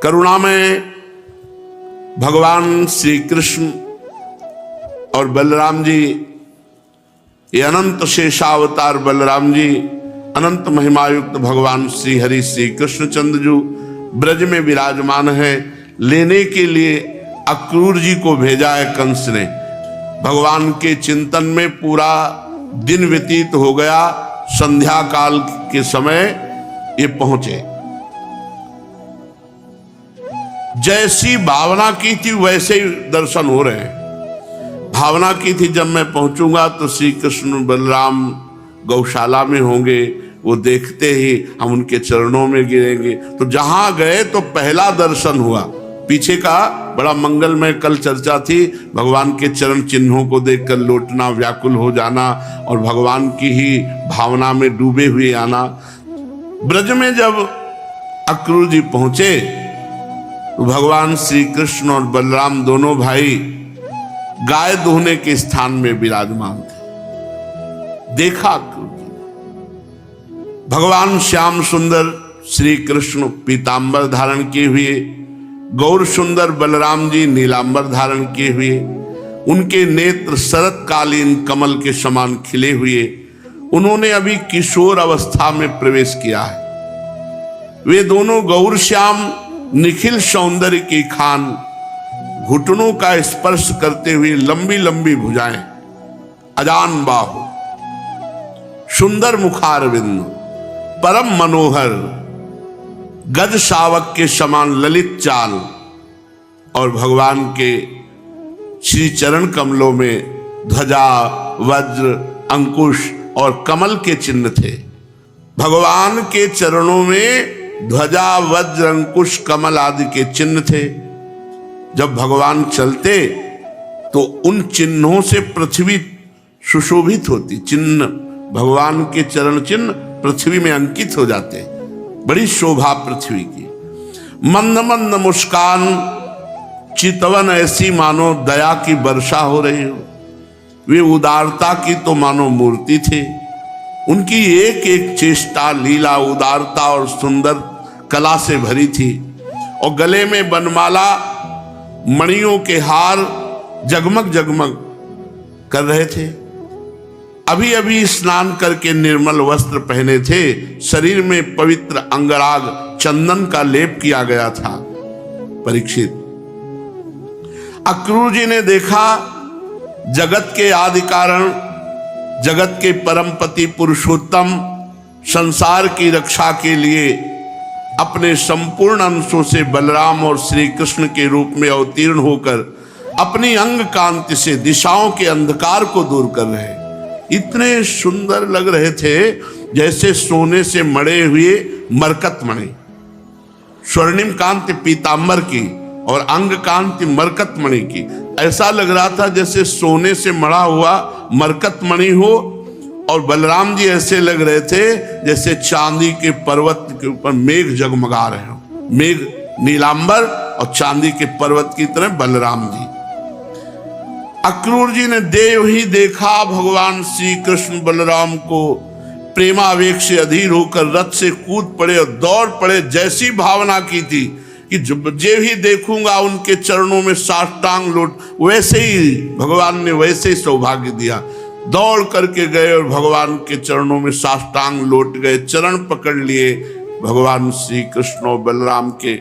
करुणामय भगवान श्री कृष्ण और बलराम जी, ये अनंत शेषावतार बलराम जी, अनंत महिमायुक्त भगवान श्री हरि श्री कृष्णचंद्र जी ब्रज में विराजमान है। लेने के लिए अक्रूर जी को भेजा है कंस ने। भगवान के चिंतन में पूरा दिन व्यतीत हो गया। संध्या काल के समय ये पहुंचे। जैसी भावना की थी वैसे ही दर्शन हो रहे हैं। भावना की थी जब मैं पहुंचूंगा तो श्री कृष्ण बलराम गौशाला में होंगे, वो देखते ही हम उनके चरणों में गिरेंगे। तो जहां गए तो पहला दर्शन हुआ। पीछे का बड़ा मंगलमय कल चर्चा थी, भगवान के चरण चिन्हों को देखकर लौटना, व्याकुल हो जाना और भगवान की ही भावना में डूबे हुए आना। ब्रज में जब अक्रूर जी पहुंचे तो भगवान श्री कृष्ण और बलराम दोनों भाई गाय दुहने के स्थान में विराजमान थे। देखा अक्रूर जी, भगवान श्याम सुंदर श्री कृष्ण पीतांबर धारण किए हुए, गौर सुंदर बलराम जी नीलांबर धारण किए हुए, उनके नेत्र शरतकालीन कमल के समान खिले हुए। उन्होंने अभी किशोर अवस्था में प्रवेश किया है। वे दोनों गौर श्याम निखिल सौंदर्य की खान, घुटनों का स्पर्श करते हुए लंबी लंबी भुजाएं, अजान बाहु, सुंदर मुखारविंद, परम मनोहर, गज शावक के समान ललित चाल और भगवान के श्री चरण कमलों में ध्वजा, वज्र, अंकुश और कमल के चिन्ह थे। भगवान के चरणों में ध्वजा, वज्र, अंकुश, कमल आदि के चिन्ह थे। जब भगवान चलते तो उन चिन्हों से पृथ्वी सुशोभित होती। चिन्ह, भगवान के चरण चिन्ह पृथ्वी में अंकित हो जाते, बड़ी शोभा पृथ्वी की। मंद मंद मुस्कान, चितवन ऐसी मानो दया की वर्षा हो रही हो। वे उदारता की तो मानो मूर्ति थे। उनकी एक एक चेष्टा, लीला, उदारता और सुंदर कला से भरी थी। और गले में बनमाला, मणियों के हार जगमग जगमग कर रहे थे। अभी अभी स्नान करके निर्मल वस्त्र पहने थे। शरीर में पवित्र अंगराग चंदन का लेप किया गया था। परीक्षित, अक्रूर जी ने देखा जगत के आदि कारण, जगत के परमपति पुरुषोत्तम संसार की रक्षा के लिए अपने संपूर्ण अंशों से बलराम और श्री कृष्ण के रूप में अवतीर्ण होकर अपनी अंग कांति से दिशाओं के अंधकार को दूर कर रहे। इतने सुंदर लग रहे थे जैसे सोने से मढ़े हुए मरकत मणि। स्वर्णिम कांति पीतांबर की और अंग कांति मरकत मणि की। ऐसा लग रहा था जैसे सोने से मढ़ा हुआ मरकत मणि हो। और बलराम जी ऐसे लग रहे थे जैसे चांदी के पर्वत के ऊपर मेघ जगमगा रहे हो। मेघ नीलांबर और चांदी के पर्वत की तरह बलराम जी। अक्रूर जी ने देव ही देखा भगवान श्री कृष्ण बलराम को। प्रेमावेग से अधीर होकर रथ से कूद पड़े और दौड़ पड़े। जैसी भावना की थी कि जब ही देखूंगा उनके चरणों में साष्टांग लौट, वैसे ही भगवान ने वैसे ही सौभाग्य दिया। दौड़ करके गए और भगवान के चरणों में साष्टांग लौट गए, चरण पकड़ लिए भगवान श्री कृष्ण और बलराम के।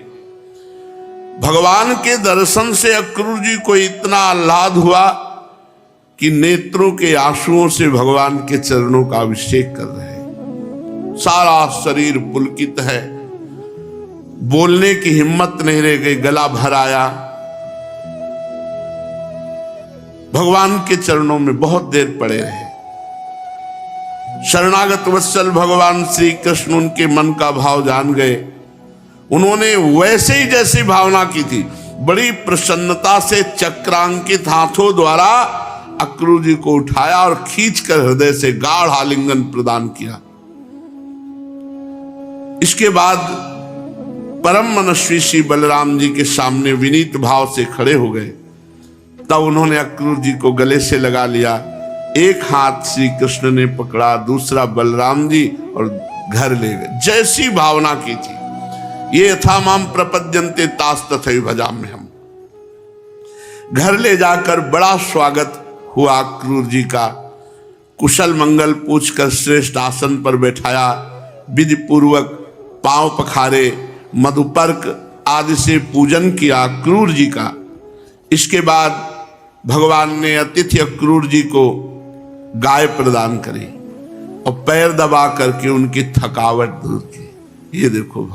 भगवान के दर्शन से अक्रूर जी को इतना आह्लाद हुआ कि नेत्रों के आंसुओं से भगवान के चरणों का अभिषेक कर रहे हैं। सारा शरीर पुलकित है, बोलने की हिम्मत नहीं रह गई, गला भर आया। भगवान के चरणों में बहुत देर पड़े रहे। शरणागत वत्सल भगवान श्री कृष्ण उनके मन का भाव जान गए। उन्होंने वैसे ही जैसी भावना की थी, बड़ी प्रसन्नता से चक्रांकित हाथों द्वारा अक्रूर जी को उठाया और खींचकर हृदय से गाढ़ आलिंगन प्रदान किया। इसके बाद परम मनस्वी श्री बलराम जी के सामने विनीत भाव से खड़े हो गए। तब उन्होंने अक्रूर जी को गले से लगा लिया। एक हाथ श्री कृष्ण ने पकड़ा, दूसरा बलराम जी, और घर ले गए। जैसी भावना की थी, ये यथा माम प्रपद्यन्ते तास तथैव भजाम्य हम। घर ले जाकर बड़ा स्वागत हुआ क्रूर जी का। कुशल मंगल पूछकर श्रेष्ठ आसन पर बैठाया, विधि पूर्वक पांव पखारे, मधुपर्क आदि से पूजन किया क्रूर जी का। इसके बाद भगवान ने अतिथि क्रूर जी को गाय प्रदान करी और पैर दबा करके उनकी थकावट दूर की। ये देखो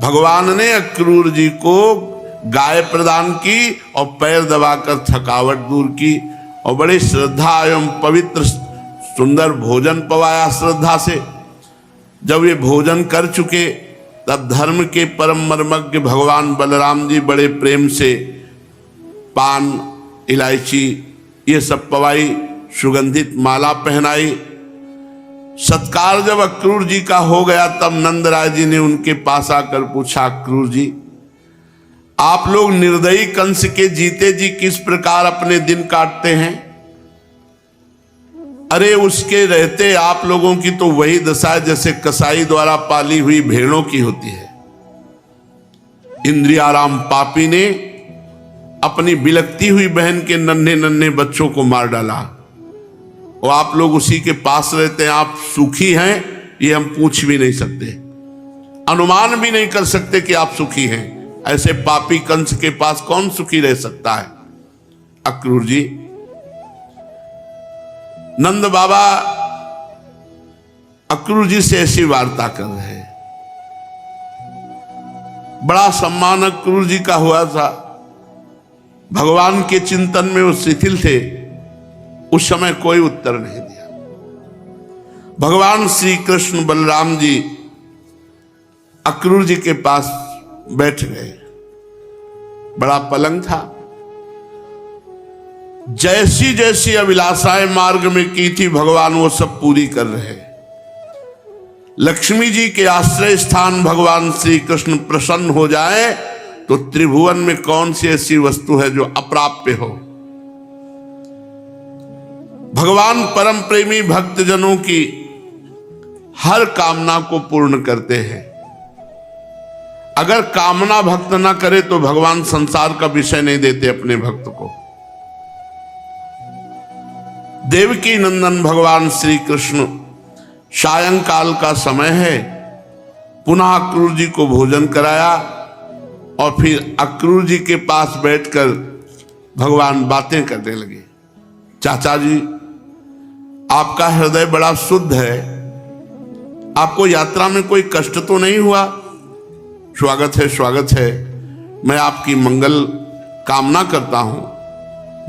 भगवान ने अक्रूर जी को गाय प्रदान की और पैर दबाकर थकावट दूर की और बड़े श्रद्धा एवं पवित्र सुंदर भोजन पवाया श्रद्धा से। जब ये भोजन कर चुके तब धर्म के परम मर्मज्ञ भगवान बलराम जी बड़े प्रेम से पान, इलायची ये सब पवाई, सुगंधित माला पहनाई। सत्कार जब अक्रूर जी का हो गया तब नंदराय जी ने उनके पास आकर पूछा, अक्रूर जी आप लोग निर्दयी कंस के जीते जी किस प्रकार अपने दिन काटते हैं? अरे उसके रहते आप लोगों की तो वही दशा है जैसे कसाई द्वारा पाली हुई भेड़ों की होती है। इंद्रियाराम पापी ने अपनी बिलकती हुई बहन के नन्हे नन्हे बच्चों को मार डाला और आप लोग उसी के पास रहते हैं। आप सुखी हैं ये हम पूछ भी नहीं सकते, अनुमान भी नहीं कर सकते कि आप सुखी हैं। ऐसे पापी कंस के पास कौन सुखी रह सकता है? अक्रूर जी, नंद बाबा अक्रूर जी से ऐसी वार्ता कर रहे हैं। बड़ा सम्मान अक्रूर जी का हुआ था। भगवान के चिंतन में वो शिथिल थे। उस समय कोई उत्तर नहीं दिया। भगवान श्री कृष्ण बलराम जी अक्रूर जी के पास बैठ गए। बड़ा पलंग था। जैसी जैसी अभिलाषाएं मार्ग में की थी भगवान वो सब पूरी कर रहे। लक्ष्मी जी के आश्रय स्थान भगवान श्री कृष्ण प्रसन्न हो जाए तो त्रिभुवन में कौन सी ऐसी वस्तु है जो अप्राप्य हो। भगवान परम प्रेमी भक्तजनों की हर कामना को पूर्ण करते हैं। अगर कामना भक्त ना करे तो भगवान संसार का विषय नहीं देते अपने भक्त को। देवकी नंदन भगवान श्री कृष्ण, सायंकाल का समय है, पुनः अक्रूर जी को भोजन कराया और फिर अक्रूर जी के पास बैठकर भगवान बातें करने लगे। चाचा जी, आपका हृदय बड़ा शुद्ध है, आपको यात्रा में कोई कष्ट तो नहीं हुआ? स्वागत है, स्वागत है। मैं आपकी मंगल कामना करता हूं।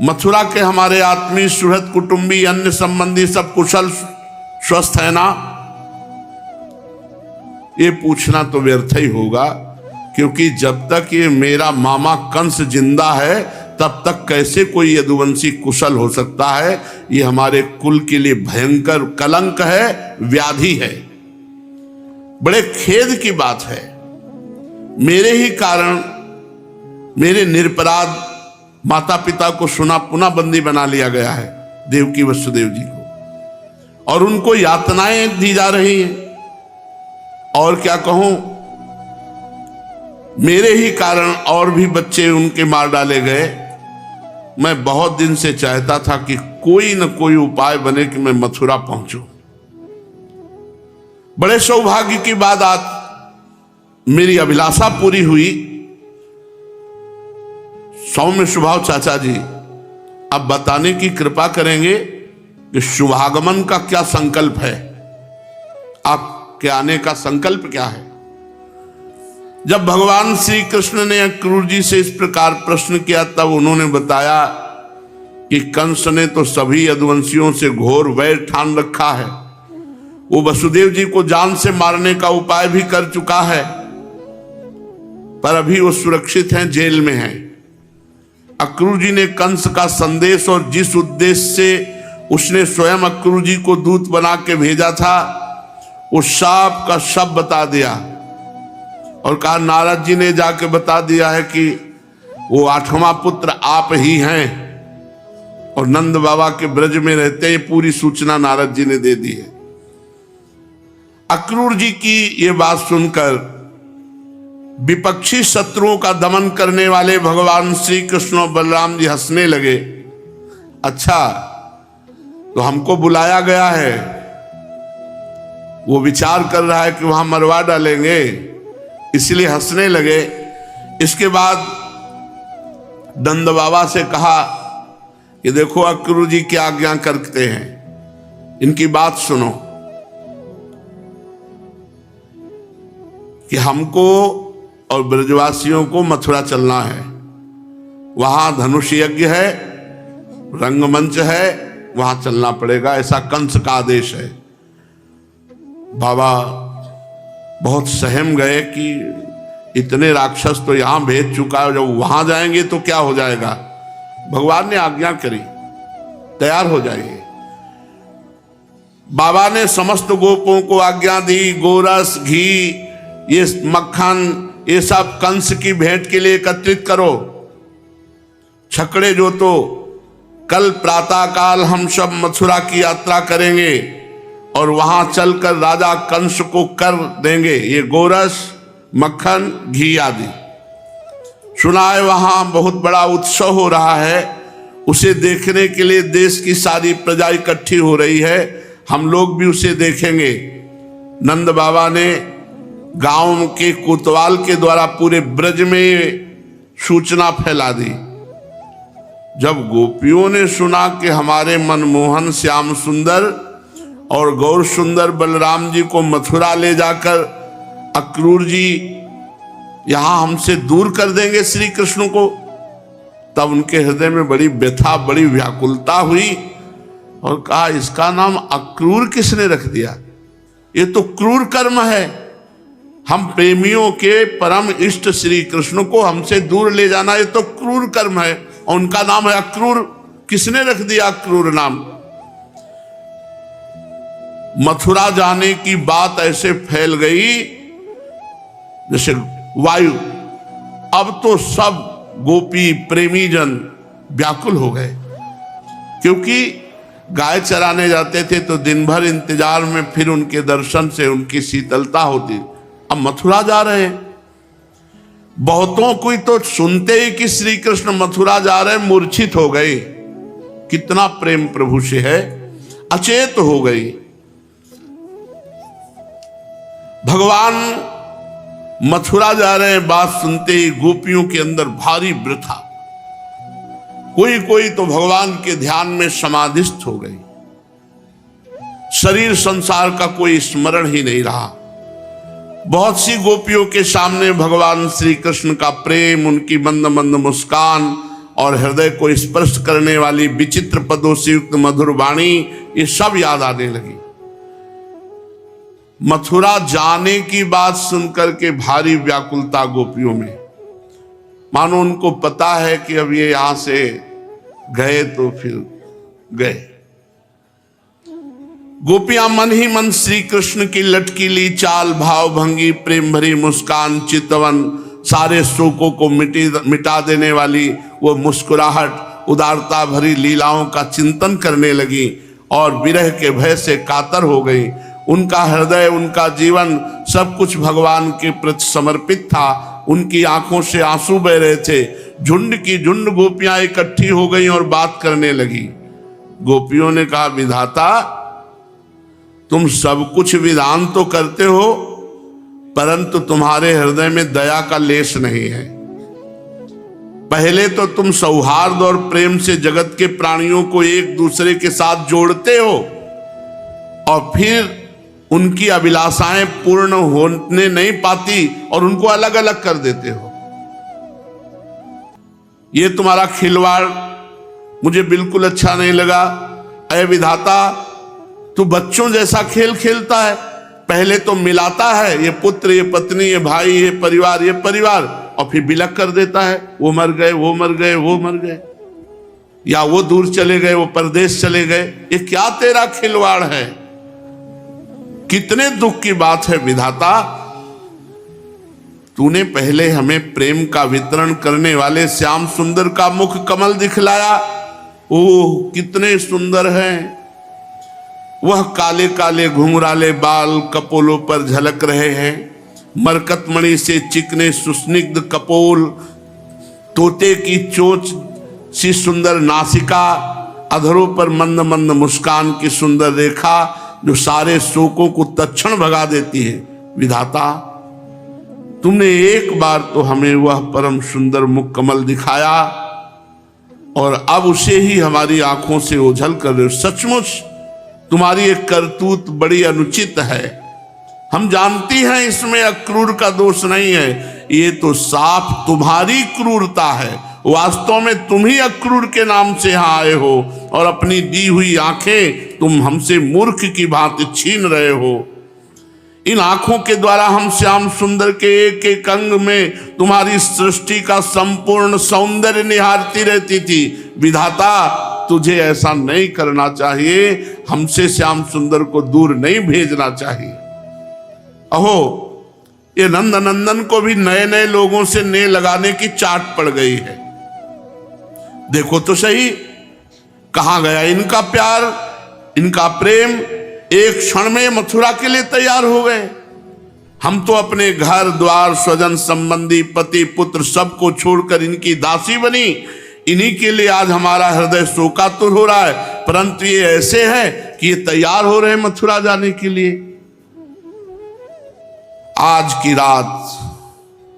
मथुरा के हमारे आत्मीय, सुहृद, कुटुंबी, अन्य संबंधी सब कुशल स्वस्थ है ना? ये पूछना तो व्यर्थ ही होगा, क्योंकि जब तक ये मेरा मामा कंस जिंदा है तब तक कैसे कोई यदुवंशी कुशल हो सकता है? ये हमारे कुल के लिए भयंकर कलंक है, व्याधि है। बड़े खेद की बात है, मेरे ही कारण मेरे निरपराध माता पिता को सुना पुनः बंदी बना लिया गया है, देवकी वसुदेव जी को, और उनको यातनाएं दी जा रही हैं। और क्या कहूं, मेरे ही कारण और भी बच्चे उनके मार डाले गए। मैं बहुत दिन से चाहता था कि कोई न कोई उपाय बने कि मैं मथुरा पहुंचूं। बड़े सौभाग्य की बात आज मेरी अभिलाषा पूरी हुई। सौम्य स्वभाव चाचा जी, अब बताने की कृपा करेंगे कि शुभागमन का क्या संकल्प है? आपके आने का संकल्प क्या है? जब भगवान श्री कृष्ण ने अक्रूर जी से इस प्रकार प्रश्न किया तब उन्होंने बताया कि कंस ने तो सभी यदुवंशियों से घोर वैर ठान रखा है। वो वसुदेव जी को जान से मारने का उपाय भी कर चुका है, पर अभी वो सुरक्षित हैं, जेल में हैं। अक्रूर जी ने कंस का संदेश और जिस उद्देश्य से उसने स्वयं अक्रूर जी को दूत बना के भेजा था वो सब का सब बता दिया और कहा नारद जी ने जाके बता दिया है कि वो 8वां पुत्र आप ही हैं और नंद बाबा के ब्रज में रहते हैं। पूरी सूचना नारद जी ने दे दी है। अक्रूर जी की ये बात सुनकर विपक्षी शत्रुओं का दमन करने वाले भगवान श्री कृष्ण और बलराम जी हंसने लगे। अच्छा, तो हमको बुलाया गया है, वो विचार कर रहा है कि वहां मरवा डालेंगे, इसलिए हंसने लगे। इसके बाद नंद बाबा से कहा कि देखो अक्रूर जी क्या आज्ञा करते हैं, इनकी बात सुनो कि हमको और ब्रजवासियों को मथुरा चलना है। वहां धनुष यज्ञ है, रंगमंच है, वहां चलना पड़ेगा, ऐसा कंस का आदेश है। बाबा बहुत सहम गए कि इतने राक्षस तो यहां भेज चुका है, जब वहां जाएंगे तो क्या हो जाएगा। भगवान ने आज्ञा करी, तैयार हो जाइए। बाबा ने समस्त गोपों को आज्ञा दी, गोरस, घी, ये मक्खन, ये सब कंस की भेंट के लिए एकत्रित करो। छकड़े जो तो कल प्रातः काल हम सब मथुरा की यात्रा करेंगे और वहां चलकर राजा कंस को कर देंगे ये गोरस, मक्खन, घी आदि। सुना है वहां बहुत बड़ा उत्सव हो रहा है, उसे देखने के लिए देश की सारी प्रजा इकट्ठी हो रही है, हम लोग भी उसे देखेंगे। नंद बाबा ने गांव के कोतवाल के द्वारा पूरे ब्रज में सूचना फैला दी। जब गोपियों ने सुना कि हमारे मनमोहन श्याम सुंदर और गौर सुंदर बलराम जी को मथुरा ले जाकर अक्रूर जी यहां हमसे दूर कर देंगे श्री कृष्ण को, तब उनके हृदय में बड़ी व्यथा, बड़ी व्याकुलता हुई और कहा इसका नाम अक्रूर किसने रख दिया, ये तो क्रूर कर्म है। हम प्रेमियों के परम इष्ट श्री कृष्ण को हमसे दूर ले जाना, ये तो क्रूर कर्म है, और उनका नाम है अक्रूर। किसने रख दिया अक्रूर नाम। मथुरा जाने की बात ऐसे फैल गई जैसे वायु। अब तो सब गोपी प्रेमी जन व्याकुल हो गए, क्योंकि गाय चराने जाते थे तो दिन भर इंतजार में, फिर उनके दर्शन से उनकी शीतलता होती। अब मथुरा जा रहे हैं, बहुतों को तो सुनते ही कि श्री कृष्ण मथुरा जा रहे हैं मूर्छित हो गए। कितना प्रेम प्रभु से है, अचेत हो गई। भगवान मथुरा जा रहे हैं, बात सुनते ही गोपियों के अंदर भारी वृथा, कोई कोई तो भगवान के ध्यान में समाधिस्थ हो गई। शरीर संसार का कोई स्मरण ही नहीं रहा। बहुत सी गोपियों के सामने भगवान श्री कृष्ण का प्रेम, उनकी मंद मंद मुस्कान और हृदय को स्पर्श करने वाली विचित्र पदों से युक्त मधुर वाणी, ये सब याद आने लगी। मथुरा जाने की बात सुनकर के भारी व्याकुलता गोपियों में, मानो उनको पता है कि अब ये यहां से गए तो फिर गए। गोपियां मन ही मन श्री कृष्ण की लटकीली चाल, भाव भंगी, प्रेम भरी मुस्कान, चितवन, सारे शोकों को मिटा देने वाली वो मुस्कुराहट, उदारता भरी लीलाओं का चिंतन करने लगी और विरह के भय से कातर हो गई। उनका हृदय, उनका जीवन, सब कुछ भगवान के प्रति समर्पित था। उनकी आंखों से आंसू बह रहे थे। झुंड की झुंड गोपियां इकट्ठी हो गई और बात करने लगी। गोपियों ने कहा, विधाता तुम सब कुछ विधान तो करते हो, परंतु तुम्हारे हृदय में दया का लेश नहीं है। पहले तो तुम सौहार्द और प्रेम से जगत के प्राणियों को एक दूसरे के साथ जोड़ते हो और फिर उनकी अभिलाषाएं पूर्ण होने नहीं पाती और उनको अलग अलग कर देते हो। ये तुम्हारा खिलवाड़ मुझे बिल्कुल अच्छा नहीं लगा। अय विधाता, तू बच्चों जैसा खेल खेलता है। पहले तो मिलाता है, ये पुत्र, ये पत्नी, ये भाई, ये परिवार, और फिर विलग कर देता है। वो मर गए, वो मर गए, वो मर गए, या वो दूर चले गए, वो परदेश चले गए। ये क्या तेरा खिलवाड़ है? कितने दुख की बात है विधाता। तूने पहले हमें प्रेम का वितरण करने वाले श्याम सुंदर का मुख कमल दिखलाया। ओह कितने सुंदर हैं। वह काले काले घुंघराले बाल कपोलों पर झलक रहे हैं। मरकतमणि से चिकने सुस्निग्ध कपोल, तोते की चोंच सी सुंदर नासिका, अधरों पर मंद मंद मुस्कान की सुंदर रेखा जो सारे शोकों को तत्क्षण भगा देती है। विधाता, तुमने एक बार तो हमें वह परम सुंदर मुख कमल दिखाया और अब उसे ही हमारी आंखों से ओझल कर रहे हो। सचमुच तुम्हारी एक करतूत बड़ी अनुचित है। हम जानती हैं इसमें अक्रूर का दोष नहीं है, ये तो साफ तुम्हारी क्रूरता है। वास्तव में तुम ही अक्रूर के नाम से यहाँ आए हो और अपनी दी हुई आंखें तुम हमसे मूर्ख की भांति छीन रहे हो। इन आंखों के द्वारा हम श्याम सुंदर के एक एक अंग में तुम्हारी सृष्टि का संपूर्ण सौंदर्य निहारती रहती थी। विधाता, तुझे ऐसा नहीं करना चाहिए, हमसे श्याम सुंदर को दूर नहीं भेजना चाहिए। अहो, ये नंद नंदन को भी नए नए लोगों से ने लगाने की चाट पड़ गई है। देखो तो सही, कहां गया इनका प्यार, इनका प्रेम। एक क्षण में मथुरा के लिए तैयार हो गए। हम तो अपने घर द्वार, स्वजन संबंधी, पति पुत्र सबको छोड़कर इनकी दासी बनी। इन्हीं के लिए आज हमारा हृदय शोकातुर हो रहा है, परंतु ये ऐसे है कि ये तैयार हो रहे हैं मथुरा जाने के लिए। आज की रात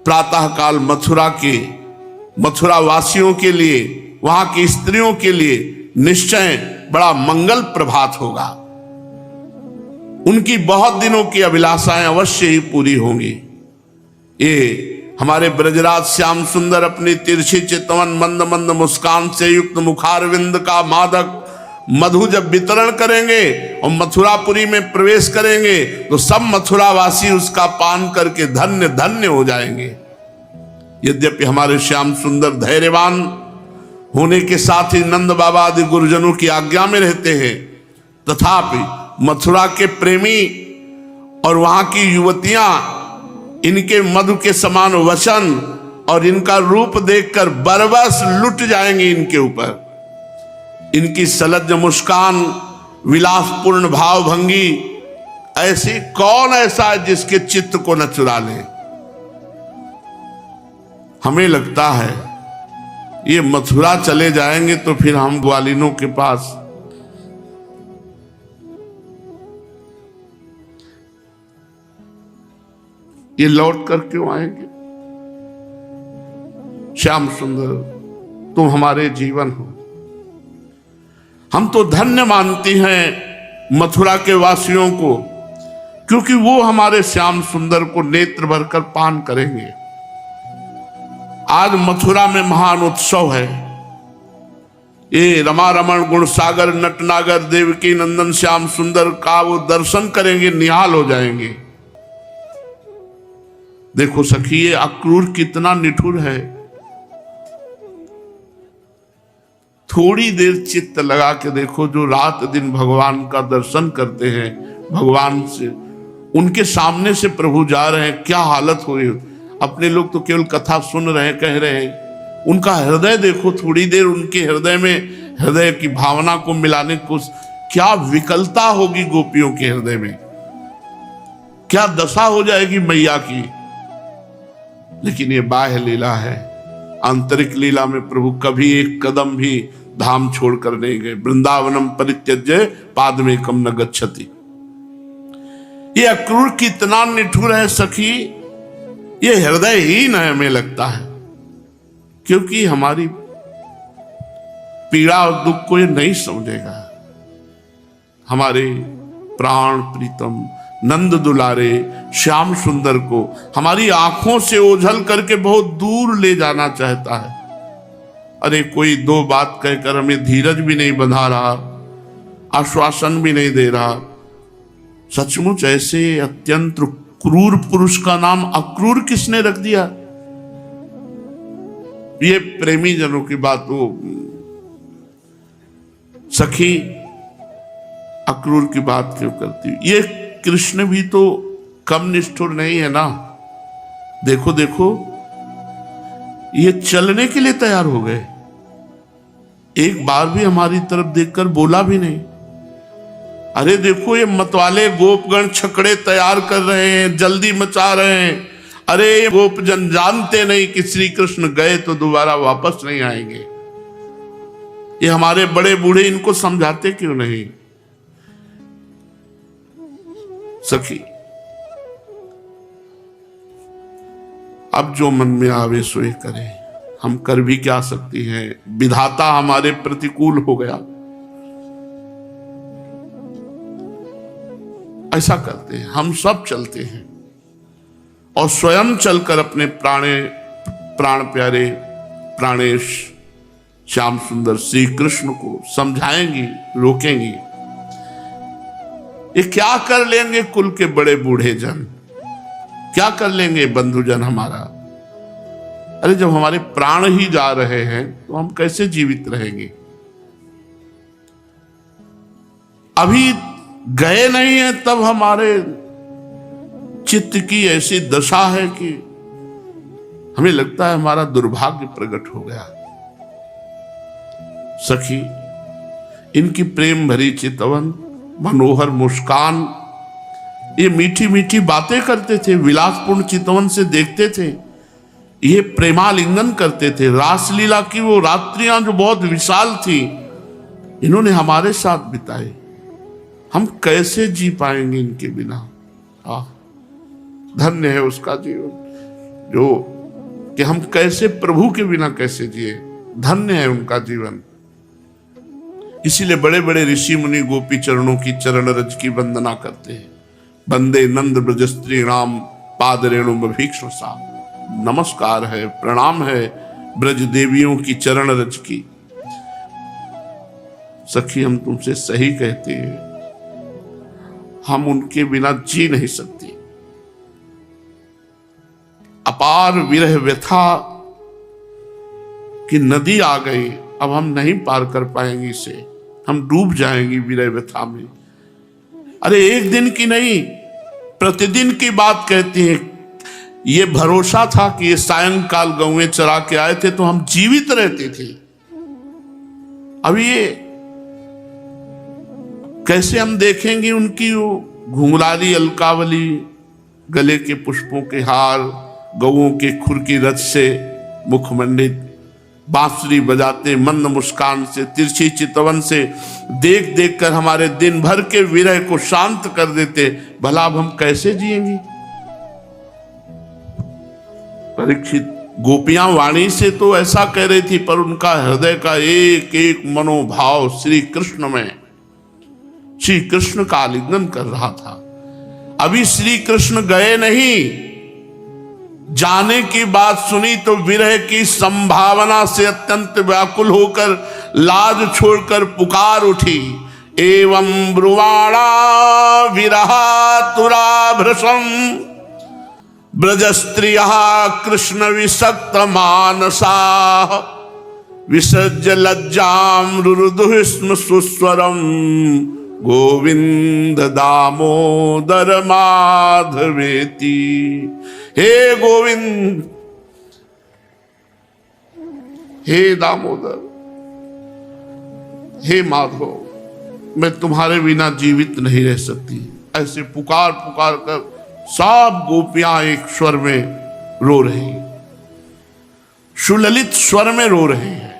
प्रातःकाल मथुरा वासियों के लिए, वहां की स्त्रियों के लिए निश्चय बड़ा मंगल प्रभात होगा। उनकी बहुत दिनों की अभिलाषाएं अवश्य ही पूरी होंगी। ये हमारे ब्रजराज श्याम सुंदर अपनी तिरछी चितवन मंद मंद मुस्कान से युक्त मुखारविंद का मादक मधु जब वितरण करेंगे और मथुरापुरी में प्रवेश करेंगे तो सब मथुरावासी उसका पान करके धन्य धन्य हो जाएंगे। यद्यपि हमारे श्याम सुंदर धैर्यवान होने के साथ ही नंद बाबा आदि गुरुजनों की आज्ञा में रहते हैं, तथापि मथुरा के प्रेमी और वहां की युवतियां इनके मधु के समान वचन और इनका रूप देखकर बरबस लुट जाएंगे इनके ऊपर। इनकी सलज्ज मुस्कान, विलासपूर्ण भावभंगी, ऐसी कौन ऐसा है जिसके चित्त को न चुरा ले। हमें लगता है ये मथुरा चले जाएंगे तो फिर हम ग्वालिनों के पास ये लौट कर क्यों आएंगे? श्याम सुंदर, तुम हमारे जीवन हो। हम तो धन्य मानती हैं मथुरा के वासियों को, क्योंकि वो हमारे श्याम सुंदर को नेत्र भरकर पान करेंगे। आज मथुरा में महान उत्सव है। ये रमा रमण गुणसागर नटनागर देवकी नंदन श्याम सुंदर का वो दर्शन करेंगे, निहाल हो जाएंगे। देखो सखी, ये अक्रूर कितना निठुर है। थोड़ी देर चित्त लगा के देखो, जो रात दिन भगवान का दर्शन करते हैं, भगवान से उनके सामने से प्रभु जा रहे हैं, क्या हालत हुई। अपने लोग तो केवल कथा सुन रहे हैं, कह रहे हैं। उनका हृदय देखो, थोड़ी देर उनके हृदय में हृदय की भावना को मिलाने को क्या विकलता होगी गोपियों के हृदय में, क्या दशा हो जाएगी मैया की। लेकिन ये बाह्य लीला है, आंतरिक लीला में प्रभु कभी एक कदम भी धाम छोड़कर नहीं गए। वृंदावनम परित्यज्य पादमेकम न गच्छति। ये अक्रूर कितना निठुर है सखी, ये हृदयहीन है हमें लगता है, क्योंकि हमारी पीड़ा और दुख को ये नहीं समझेगा। हमारे प्राण प्रीतम नंद दुलारे श्याम सुंदर को हमारी आंखों से ओझल करके बहुत दूर ले जाना चाहता है। अरे कोई दो बात कहकर हमें धीरज भी नहीं बंधा रहा, आश्वासन भी नहीं दे रहा। सचमुच ऐसे अत्यंत क्रूर पुरुष का नाम अक्रूर किसने रख दिया? ये प्रेमी जनों की बात हो। सखी, अक्रूर की बात क्यों करती? ये कृष्ण भी तो कम निष्ठुर नहीं है ना। देखो देखो, ये चलने के लिए तैयार हो गए, एक बार भी हमारी तरफ देखकर बोला भी नहीं। अरे देखो ये मतवाले गोपगण छकड़े तैयार कर रहे हैं, जल्दी मचा रहे हैं। अरे ये गोपजन जानते नहीं कि श्री कृष्ण गए तो दोबारा वापस नहीं आएंगे। ये हमारे बड़े बूढ़े इनको समझाते क्यों नहीं? सखी, अब जो मन में आवे सो ही करें, हम कर भी क्या सकती हैं? विधाता हमारे प्रतिकूल हो गया। ऐसा करते हैं, हम सब चलते हैं और स्वयं चलकर अपने प्राण प्यारे प्राणेश श्याम सुंदर श्री कृष्ण को समझाएंगी, रोकेंगी। ये क्या कर लेंगे कुल के बड़े बूढ़े जन, क्या कर लेंगे बंधुजन हमारा? अरे जब हमारे प्राण ही जा रहे हैं तो हम कैसे जीवित रहेंगे? अभी गए नहीं है तब हमारे चित्त की ऐसी दशा है कि हमें लगता है हमारा दुर्भाग्य प्रकट हो गया। सखी, इनकी प्रेम भरी चितवन, मनोहर मुस्कान, ये मीठी मीठी बातें करते थे, विलासपूर्ण चितवन से देखते थे, ये प्रेमालिंगन करते थे। रासलीला की वो रात्रियां जो बहुत विशाल थी, इन्होंने हमारे साथ बिताई। हम कैसे जी पाएंगे इनके बिना? धन्य है उसका जीवन जो कि हम कैसे प्रभु के बिना कैसे जिए। धन्य है उनका जीवन। इसीलिए बड़े बड़े ऋषि मुनि गोपी चरणों की चरण रज की वंदना करते हैं। वंदे नंद ब्रज स्त्री राम पाद रेणु भीक्ष्ण सा। नमस्कार है, प्रणाम है ब्रज देवियों की चरण रज की। सखी, हम तुमसे सही कहते हैं, हम उनके बिना जी नहीं सकते। अपार विरह व्यथा की नदी आ गई, अब हम नहीं पार कर पाएंगे इसे, हम डूब जाएंगे विरह व्यथा में। अरे एक दिन की नहीं, प्रतिदिन की बात कहती है। ये भरोसा था कि ये सायंकाल गौएं चरा के आए थे तो हम जीवित रहते थे। अभी ये कैसे हम देखेंगे उनकी घुंघराली अलकावली, गले के पुष्पों के हार, गौओं के खुर की रज से मुखमंडित, बांसुरी बजाते मंद मुस्कान से, तिरछी चितवन से देख देख कर हमारे दिन भर के विरह को शांत कर देते। भला अब हम कैसे जिएंगे? परीक्षित, गोपियां वाणी से तो ऐसा कह रही थी, पर उनका हृदय का एक एक मनोभाव श्री कृष्ण में, श्री कृष्ण का आलिंगन कर रहा था। अभी श्री कृष्ण गए नहीं, जाने की बात सुनी तो विरह की संभावना से अत्यंत व्याकुल होकर लाज छोड़कर पुकार उठी। एवं ब्रुवाणा विरहातुरा भृशं ब्रजस्त्रियः कृष्ण विसक्त मानसा विसर्ज्य लज्जां रुरुदुः स्म सुस्वरं गोविंद दामोदर माधवेति। हे गोविंद, हे दामोदर, हे माधव, मैं तुम्हारे बिना जीवित नहीं रह सकती। ऐसे पुकार पुकार कर सब गोपियां एक स्वर में रो रही, सुललित स्वर में रो रहे हैं।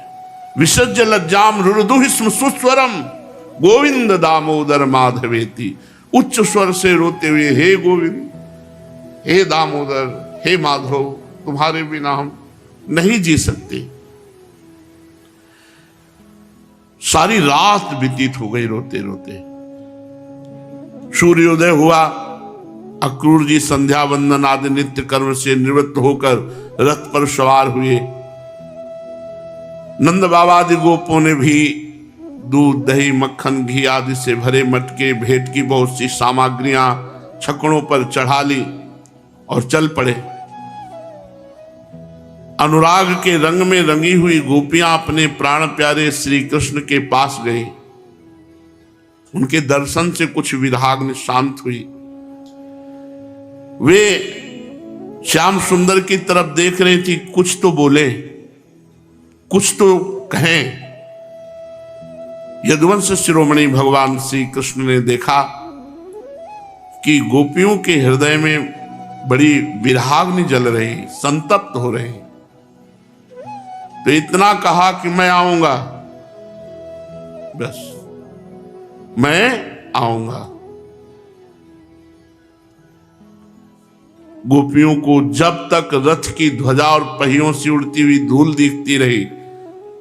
विसर्ज्य लज्जाम रुरुदुः स्म सुस्वरम गोविंद दामोदर माधवेति। उच्च स्वर से रोते हुए, हे गोविंद, हे दामोदर, हे माधव, तुम्हारे बिना हम नहीं जी सकते। सारी रात व्यतीत हो गई रोते रोते। सूर्योदय हुआ, अक्रूर जी संध्या वंदन आदि नित्य कर्म से निवृत्त होकर रथ पर सवार हुए। नंद बाबा आदि गोपों ने भी दूध दही मक्खन घी आदि से भरे मटके, भेंट की बहुत सी सामग्रियां छकड़ों पर चढ़ा ली और चल पड़े। अनुराग के रंग में रंगी हुई गोपियां अपने प्राण प्यारे श्री कृष्ण के पास गई। उनके दर्शन से कुछ विराग्न शांत हुई। वे श्याम सुंदर की तरफ देख रही थी, कुछ तो बोले, कुछ तो कहें। यदुवंश शिरोमणि भगवान श्री कृष्ण ने देखा कि गोपियों के हृदय में बड़ी विरहाग्नि जल रही, संतप्त हो रहे, तो इतना कहा कि मैं आऊंगा, बस मैं आऊंगा। गोपियों को जब तक रथ की ध्वजा और पहियों से उड़ती हुई धूल दिखती रही,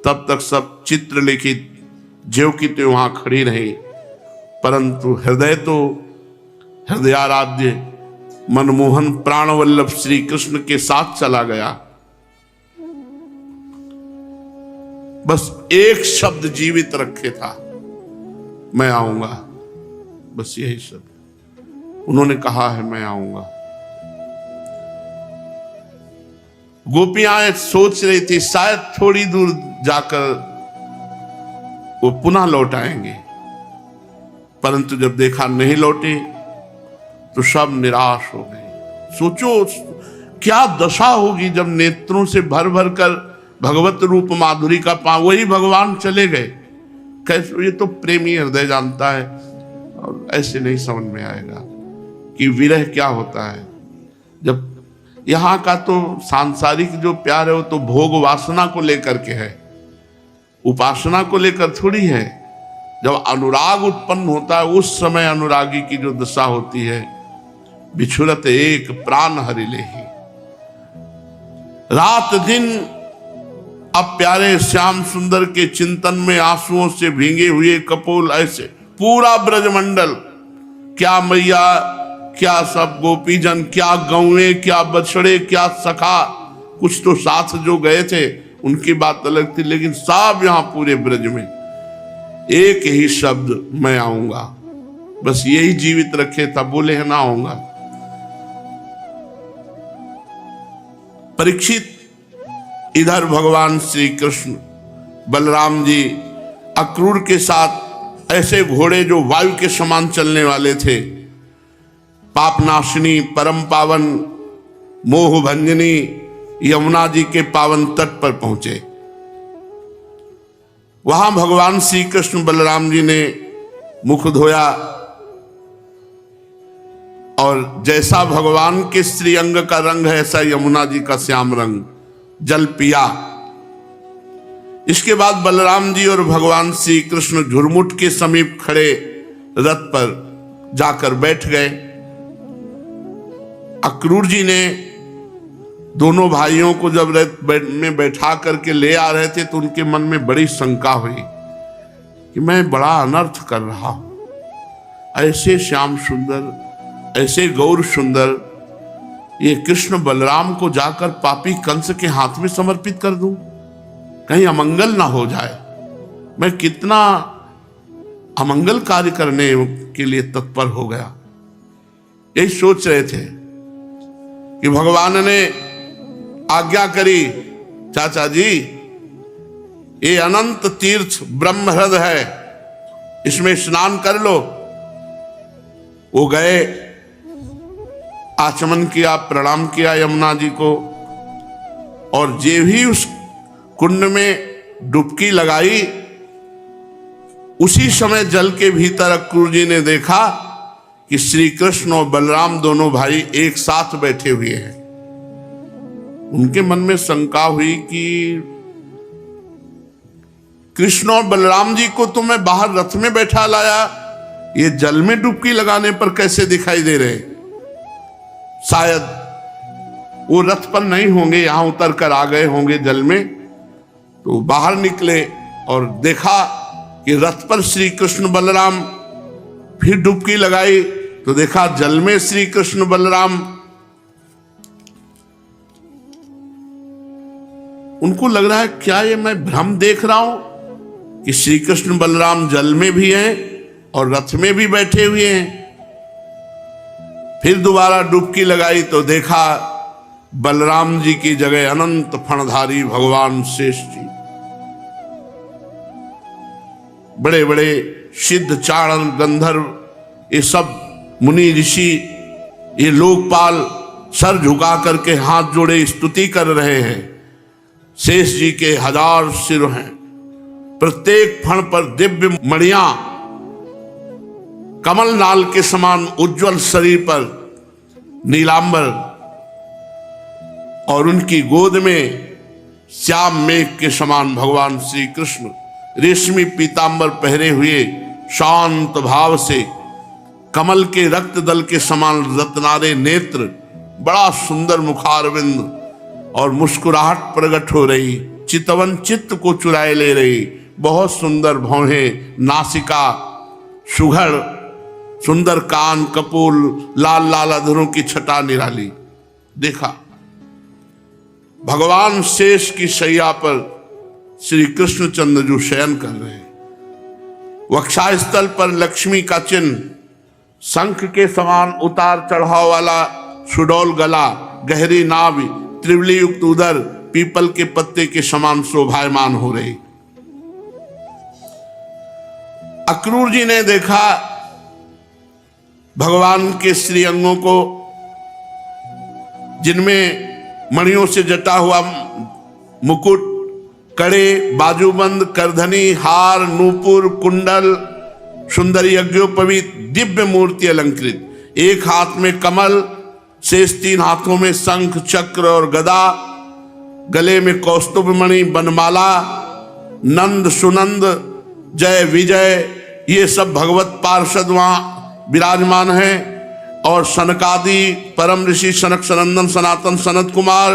तब तक सब चित्रलिखित ज्यों की त्यों वहां खड़ी रही, परंतु हृदय तो हृदयाराध्य मनमोहन प्राणवल्लभ श्री कृष्ण के साथ चला गया। बस एक शब्द जीवित रखे था, मैं आऊंगा, बस यही शब्द उन्होंने कहा है, मैं आऊंगा। गोपियां सोच रही थी शायद थोड़ी दूर जाकर वो पुनः लौट आएंगे, परंतु जब देखा नहीं लौटे तो सब निराश हो गए। सोचो क्या दशा होगी जब नेत्रों से भर भर कर भगवत रूप माधुरी का वही भगवान चले गए। कैसे, ये तो प्रेमी हृदय जानता है, और ऐसे नहीं समझ में आएगा कि विरह क्या होता है। जब यहाँ का तो सांसारिक जो प्यार है वो तो भोग वासना को लेकर के है, उपासना को लेकर थोड़ी है। जब अनुराग उत्पन्न होता है उस समय अनुरागी की जो दशा होती है, बिछुरत एक प्राण हरि लेहि। रात दिन अब प्यारे श्याम सुंदर के चिंतन में आंसुओं से भींगे हुए कपोल, ऐसे पूरा ब्रजमंडल, क्या मैया, क्या सब गोपीजन, क्या गौए, क्या बछड़े, क्या सखा, कुछ तो साथ जो गए थे उनकी बात अलग थी, लेकिन सब यहां पूरे ब्रज में एक ही शब्द, मैं आऊंगा, बस यही जीवित रखे था। बोले है ना आऊंगा। परीक्षित इधर भगवान श्री कृष्ण बलराम जी अक्रूर के साथ ऐसे घोड़े जो वायु के समान चलने वाले थे, पापनाशिनी परम पावन मोह भंजनी यमुना जी के पावन तट पर पहुंचे। वहां भगवान श्री कृष्ण बलराम जी ने मुख धोया और जैसा भगवान के श्री अंग का रंग है ऐसा यमुना जी का श्याम रंग, जल पिया। इसके बाद बलराम जी और भगवान श्री कृष्ण झुरमुट के समीप खड़े रथ पर जाकर बैठ गए। अक्रूर जी ने दोनों भाइयों को जब रथ में बैठा करके ले आ रहे थे तो उनके मन में बड़ी शंका हुई कि मैं बड़ा अनर्थ कर रहा हूं। ऐसे श्याम सुंदर, ऐसे गौर सुंदर ये कृष्ण बलराम को जाकर पापी कंस के हाथ में समर्पित कर दूं, कहीं अमंगल ना हो जाए। मैं कितना अमंगल कार्य करने के लिए तत्पर हो गया। यही सोच रहे थे कि भगवान ने आज्ञा करी, चाचा जी ये अनंत तीर्थ ब्रह्महृद है, इसमें स्नान कर लो। वो गए, आचमन किया, प्रणाम किया यमुना जी को, और जे भी उस कुंड में डुबकी लगाई, उसी समय जल के भीतर अक्रूर जी ने देखा कि श्री कृष्ण और बलराम दोनों भाई एक साथ बैठे हुए हैं। उनके मन में शंका हुई कि कृष्ण और बलराम जी को तो मैं बाहर रथ में बैठा लाया, ये जल में डुबकी लगाने पर कैसे दिखाई दे रहे? शायद वो रथ पर नहीं होंगे, यहां उतर कर आ गए होंगे जल में। तो बाहर निकले और देखा कि रथ पर श्री कृष्ण बलराम, फिर डुबकी लगाई तो देखा जल में श्री कृष्ण बलराम। उनको लग रहा है क्या ये मैं भ्रम देख रहा हूं कि श्री कृष्ण बलराम जल में भी हैं और रथ में भी बैठे हुए हैं। फिर दोबारा डुबकी लगाई तो देखा बलराम जी की जगह अनंत फणधारी भगवान शेष जी, बड़े बड़े सिद्ध चारण गंधर्व, ये सब मुनि ऋषि, ये लोकपाल सर झुका करके हाथ जोड़े स्तुति कर रहे हैं। शेष जी के 1000 सिर हैं प्रत्येक फण पर दिव्य मणियां, कमल नाल के समान उज्जवल शरीर पर नीलांबर, और उनकी गोद में श्याम मेघ के समान भगवान श्री कृष्ण रेशमी पीतांबर पहरे हुए शांत भाव से, कमल के रक्त दल के समान रत्नारे नेत्र, बड़ा सुंदर मुखारविंद और मुस्कुराहट प्रकट हो रही, चितवन चित्त को चुराए ले रही, बहुत सुंदर भौहें, नासिका, सुघड़, सुंदर कान, कपोल, लाल लाल अधरों की छटा निराली। देखा भगवान शेष की शैया पर श्री कृष्णचंद्र जो शयन कर रहे हैं, वक्षास्थल पर लक्ष्मी का चिन्ह, शंख के समान उतार चढ़ाव वाला सुडौल गला, गहरी नाभि, त्रिवली युक्त उदर, पीपल के पत्ते के समान शोभायमान हो रही। अक्रूर जी ने देखा भगवान के श्री अंगों को, जिनमें मणियों से जटा हुआ मुकुट, कड़े, बाजूबंद, करधनी, हार, नूपुर, कुंडल, सुंदर यज्ञोपवीत दिव्य मूर्ति अलंकृत, एक हाथ में कमल, शेष 3 हाथों में शंख, चक्र और गदा, गले में कौस्तुभ मणि, बनमाला, नंद, सुनंद, जय, विजय, ये सब भगवत पार्षद वहां विराजमान हैं। और सनकादि परम ऋषि सनक सनंदन सनातन सनत कुमार,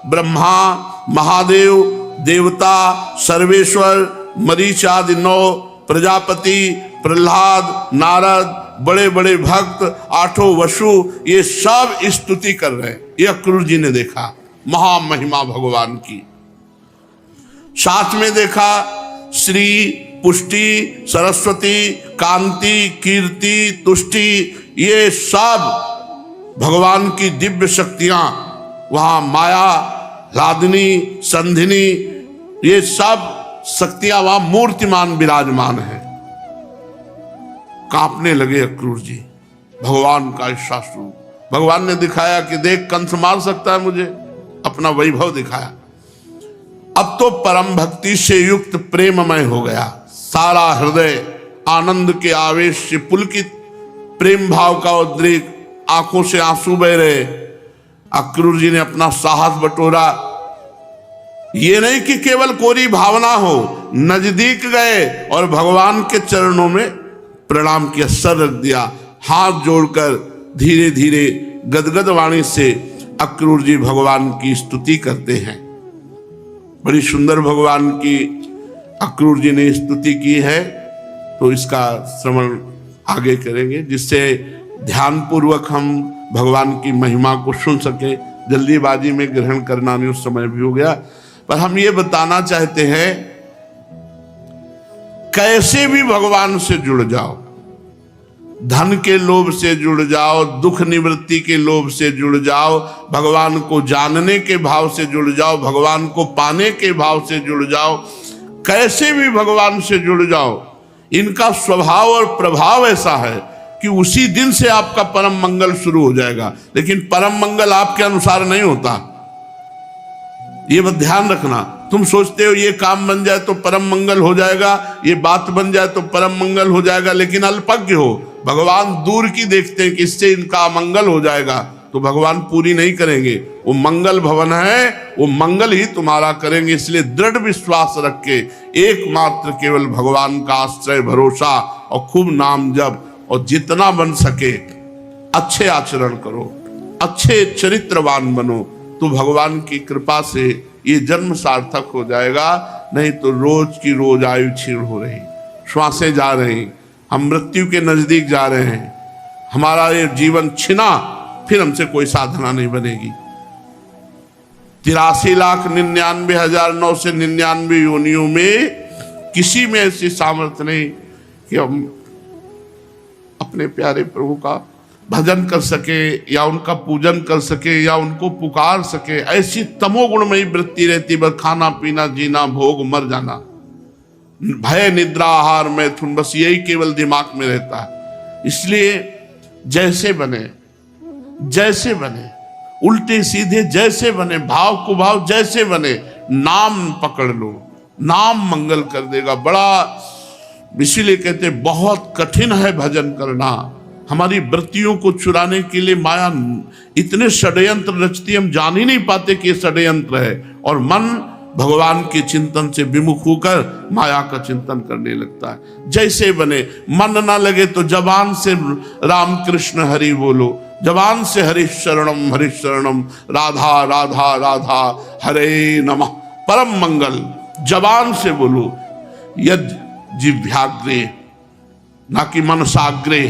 ब्रह्मा, महादेव, देवता, सर्वेश्वर, मरीच आदि 9 प्रजापति, प्रहलाद, नारद, बड़े बड़े भक्त, 8 वसु, ये सब स्तुति कर रहे हैं। ये अक्रूर जी ने देखा महामहिमा भगवान की। साथ में देखा श्री, पुष्टि, सरस्वती, कांति, कीर्ति, तुष्टि, ये सब भगवान की दिव्य शक्तियां, वहां माया, लादिनी, संधिनी, ये सब शक्तियां वहां मूर्तिमान विराजमान है। कांपने लगे अक्रूर जी भगवान का ऐसा स्वरूप। भगवान ने दिखाया कि देख, कंस मार सकता है मुझे, अपना वैभव दिखाया। अब तो परम भक्ति से युक्त प्रेममय हो गया, सारा हृदय आनंद के आवेश से पुलकित, प्रेम भाव का उद्रेक, आंखों से आंसू बह रहे। अक्रूर जी ने अपना साहस बटोरा। ये नहीं कि केवल कोरी भावना हो, नजदीक गए और भगवान के चरणों में प्रणाम किया, सर रख दिया, हाथ जोड़कर धीरे धीरे गदगद वाणी से अक्रूर जी भगवान की स्तुति करते हैं। बड़ी सुंदर भगवान की अक्रूर जी ने स्तुति की है, तो इसका श्रवण आगे करेंगे, जिससे ध्यान पूर्वक हम भगवान की महिमा को सुन सके। जल्दीबाजी में ग्रहण करना नहीं, उस समय भी हो गया, पर हम ये बताना चाहते हैं कैसे भी भगवान से जुड़ जाओ, धन के लोभ से जुड़ जाओ, दुख निवृत्ति के लोभ से जुड़ जाओ, भगवान को जानने के भाव से जुड़ जाओ, भगवान को पाने के भाव से जुड़ जाओ, कैसे भी भगवान से जुड़ जाओ, इनका स्वभाव और प्रभाव ऐसा है कि उसी दिन से आपका परम मंगल शुरू हो जाएगा। लेकिन परम मंगल आपके अनुसार नहीं होता, ये बात ध्यान रखना। तुम सोचते हो ये काम बन जाए तो परम मंगल हो जाएगा, ये बात बन जाए तो परम मंगल हो जाएगा, लेकिन अल्पज्ञ हो। भगवान दूर की देखते हैं कि इससे इनका अमंगल हो जाएगा, तो भगवान पूरी नहीं करेंगे। वो मंगल भवन है, वो मंगल ही तुम्हारा करेंगे। इसलिए दृढ़ विश्वास रख के एकमात्र केवल भगवान का आश्रय भरोसा और खूब नाम जप, और जितना बन सके अच्छे आचरण करो, अच्छे चरित्रवान बनो, तो भगवान की कृपा से ये जन्म सार्थक हो जाएगा। नहीं तो रोज की रोज आयु क्षीण हो रही, श्वासें जा रही, हम मृत्यु के नजदीक जा रहे हैं, हमारा ये जीवन छिना, फिर हमसे कोई साधना नहीं बनेगी। 83,99,999 योनियों में किसी में ऐसी सामर्थ्य नहीं कि हम अपने प्यारे प्रभु का भजन कर सके या उनका पूजन कर सके या उनको पुकार सके। ऐसी तमोगुणमयी वृत्ति रहती, बस खाना पीना जीना भोग मर जाना, भय निद्रा आहार मैथुन, बस यही केवल दिमाग में रहता है। इसलिए जैसे बने उल्टे सीधे जैसे बने, भाव कुभाव जैसे बने, नाम पकड़ लो, नाम मंगल कर देगा। बड़ा इसीलिए कहते बहुत कठिन है भजन करना। हमारी वृत्तियों को चुराने के लिए माया इतने षड्यंत्र रचती है, हम जान ही नहीं पाते कि ये षड्यंत्र है, और मन भगवान के चिंतन से विमुख होकर माया का चिंतन करने लगता है। जैसे बने, मन ना लगे तो जबान से राम कृष्ण हरि बोलो, जबान से हरिशरणम राधा राधा राधा हरे नमः, परम मंगल जबान से बोलो। यद जिह्वाग्रे, ना कि मनसाग्रे।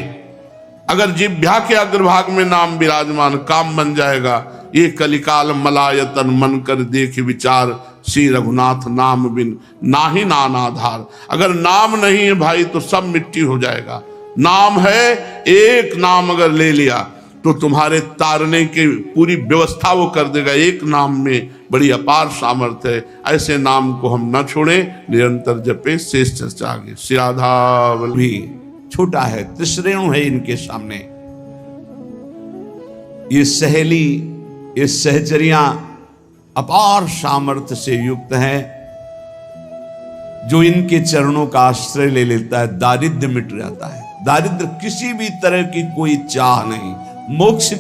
अगर जिह्वा के अग्रभाग में नाम विराजमान, काम बन जाएगा। ये कलिकाल मलायतन मन कर देख विचार, श्री रघुनाथ नाम बिन नाही नानाधार। अगर नाम नहीं है भाई तो सब मिट्टी हो जाएगा। नाम है, एक नाम अगर ले लिया तो तुम्हारे तारने की पूरी व्यवस्था वो कर देगा। एक नाम में बड़ी अपार सामर्थ्य है। ऐसे नाम को हम न छोड़ें, निरंतर जपे। शेष चर्चा आगे। श्री राधा भी छोटा है, त्रिश्रेणु है इनके सामने। ये सहेली, ये सहचरियां अपार सामर्थ्य से युक्त हैं। जो इनके चरणों का आश्रय ले लेता है, दारिद्र्य मिट जाता है। दारिद्र्य किसी भी तरह की कोई चाह नहीं, मोक्ष